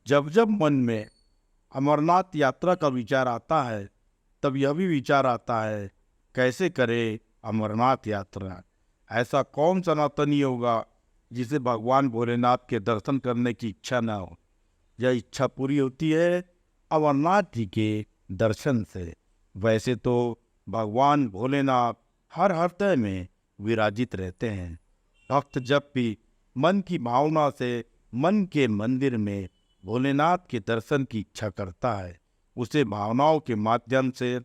जब जब मन में अमरनाथ यात्रा का विचार आता है, तब यह भी विचार आता है, कैसे करे अमरनाथ यात्रा। ऐसा कौन सनातनी होगा जिसे भगवान भोलेनाथ के दर्शन करने की इच्छा ना हो। यह इच्छा पूरी होती है अमरनाथ जी के दर्शन से। वैसे तो भगवान भोलेनाथ हर हृदय में विराजित रहते हैं। भक्त जब भी मन की भावना से मन के मंदिर में भोलेनाथ के दर्शन की इच्छा करता है, उसे भावनाओं के माध्यम से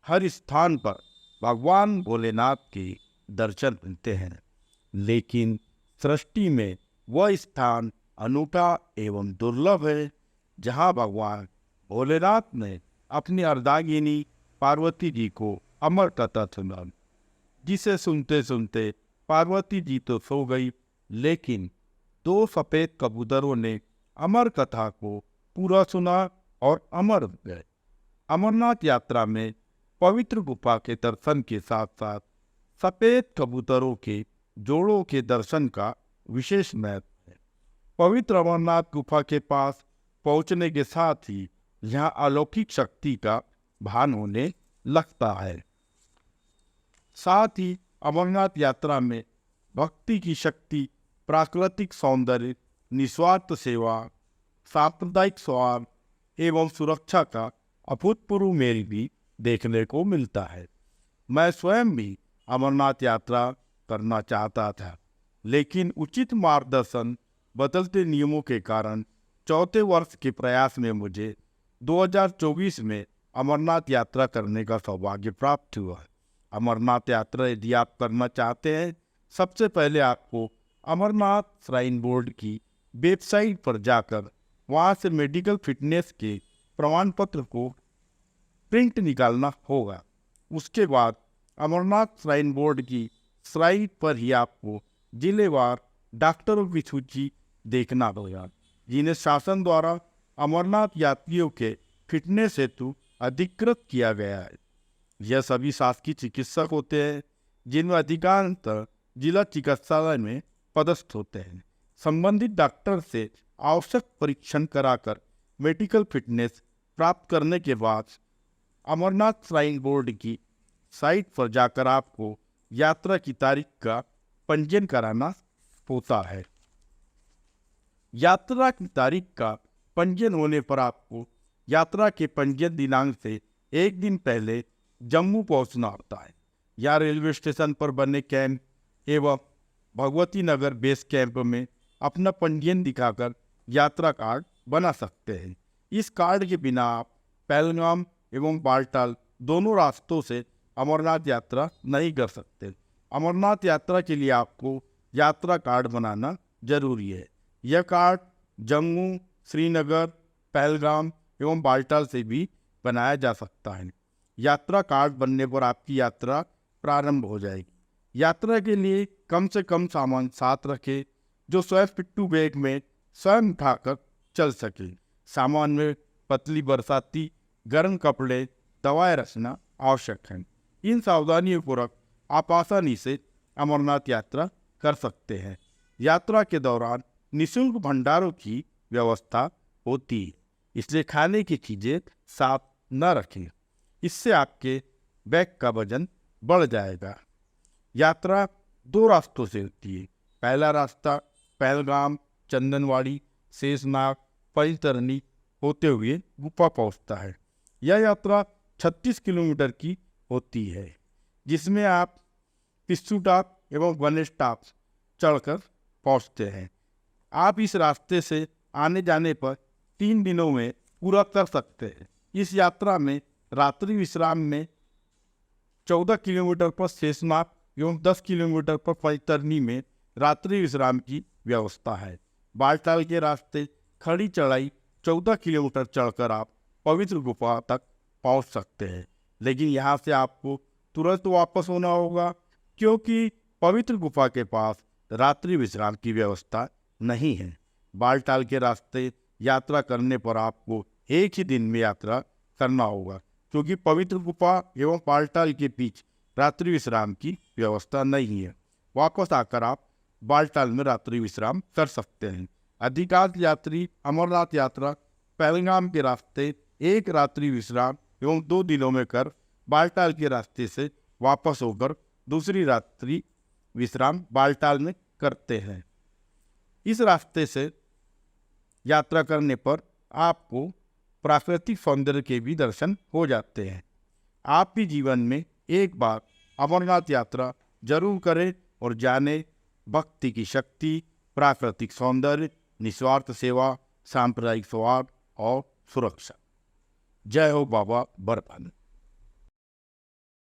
हर स्थान पर भगवान भोलेनाथ के दर्शन मिलते हैं। लेकिन सृष्टि में वह स्थान अनूठा एवं दुर्लभ है जहाँ भगवान भोलेनाथ ने अपनी अर्धांगिनी पार्वती जी को अमर कथा सुना, जिसे सुनते सुनते पार्वती जी तो सो गई, लेकिन दो सफेद कबूतरों ने अमर कथा को पूरा सुना और अमर हो गए। अमरनाथ यात्रा में पवित्र गुफा के दर्शन के साथ साथ सफेद कबूतरों के जोड़ों के दर्शन का विशेष महत्व है। पवित्र अमरनाथ गुफा के पास पहुंचने के साथ ही यहाँ अलौकिक शक्ति का भान होने लगता है। साथ ही अमरनाथ यात्रा में भक्ति की शक्ति, प्राकृतिक सौंदर्य, निस्वार्थ सेवा, सांप्रदायिक सौहार्द एवं सुरक्षा का अभूतपूर्व मेल भी देखने को मिलता है। मैं स्वयं भी अमरनाथ यात्रा करना चाहता था, लेकिन उचित मार्गदर्शन, बदलते नियमों के कारण चौथे वर्ष के प्रयास में मुझे 2024 में अमरनाथ यात्रा करने का सौभाग्य प्राप्त हुआ। अमरनाथ यात्रा यदि आप करना चाहते हैं, सबसे पहले आपको अमरनाथ श्राइन बोर्ड की वेबसाइट पर जाकर वहां से मेडिकल फिटनेस के प्रमाण पत्र को प्रिंट निकालना होगा। उसके बाद अमरनाथ श्राइन बोर्ड की साइट पर ही आपको जिलेवार डॉक्टरों की सूची देखना होगा, जिन्हें शासन द्वारा अमरनाथ यात्रियों के फिटनेस हेतु अधिकृत किया गया है। यह सभी शासकीय चिकित्सक होते हैं, जिनमें अधिकांशतः जिला चिकित्सालय में पदस्थ होते हैं। संबंधित डॉक्टर से आवश्यक परीक्षण कराकर मेडिकल फिटनेस प्राप्त करने के बाद अमरनाथ श्राइन बोर्ड की साइट पर जाकर आपको यात्रा की तारीख का पंजीयन कराना होता है। यात्रा की तारीख का पंजीयन होने पर आपको यात्रा के पंजीयन दिनांक से एक दिन पहले जम्मू पहुंचना होता है। या रेलवे स्टेशन पर बने कैंप एवं भगवती नगर बेस कैंप में अपना पंजीयन दिखाकर यात्रा कार्ड बना सकते हैं। इस कार्ड के बिना आप पहलगाम एवं बालटाल दोनों रास्तों से अमरनाथ यात्रा नहीं कर सकते। अमरनाथ यात्रा के लिए आपको यात्रा कार्ड बनाना जरूरी है। यह कार्ड जम्मू, श्रीनगर, पहलगाम एवं बालटाल से भी बनाया जा सकता है। यात्रा कार्ड बनने पर आपकी यात्रा प्रारंभ हो जाएगी। यात्रा के लिए कम से कम सामान साथ रखें, जो स्वयं पिट्ठू बैग में स्वयं उठाकर चल सके। सामान में पतली बरसाती, गर्म कपड़े, दवाएं रखना आवश्यक है। इन सावधानियों को रख आप आसानी से अमरनाथ यात्रा कर सकते हैं। यात्रा के दौरान निःशुल्क भंडारों की व्यवस्था होती है, इसलिए खाने की चीज़ें साथ न रखें, इससे आपके बैग का वजन बढ़ जाएगा। यात्रा 2 रास्तों से होती है। पहला रास्ता पहलगाम, चंदनवाड़ी, शेषनाग, पैतरनी होते हुए गुफा पहुंचता है। यह यात्रा 36 किलोमीटर की होती है, जिसमें आप पिस्सू टॉप एवं गणेश टॉप चढ़कर पहुंचते हैं। आप इस रास्ते से आने जाने पर 3 दिनों में पूरा कर सकते हैं। इस यात्रा में रात्रि विश्राम में 14 किलोमीटर पर शेषनाग एवं 10 किलोमीटर पर पैतरनी में रात्रि विश्राम की व्यवस्था है। बालटाल के रास्ते खड़ी चढ़ाई 14 किलोमीटर चढ़कर आप पवित्र गुफा तक पहुंच सकते हैं, लेकिन यहाँ से आपको तुरंत वापस होना होगा, क्योंकि पवित्र गुफा के पास रात्रि विश्राम की व्यवस्था नहीं है। बालटाल के रास्ते यात्रा करने पर आपको एक ही दिन में यात्रा करना होगा, क्योंकि पवित्र गुफा एवं बालटाल के बीच रात्रि विश्राम की व्यवस्था नहीं है। वापस आकर आप बालटाल में रात्रि विश्राम कर सकते हैं। अधिकांश यात्री अमरनाथ यात्रा पहलगाम के रास्ते 1 रात्रि विश्राम एवं 2 दिनों में कर बालटाल के रास्ते से वापस होकर दूसरी रात्रि विश्राम बालटाल में करते हैं। इस रास्ते से यात्रा करने पर आपको प्राकृतिक सौंदर्य के भी दर्शन हो जाते हैं। आप भी जीवन में एक बार अमरनाथ यात्रा जरूर करें और जाने भक्ति की शक्ति, प्राकृतिक सौंदर्य, निस्वार्थ सेवा, सांप्रदायिक सौहार्द और सुरक्षा। जय हो बाबा बर्फानी।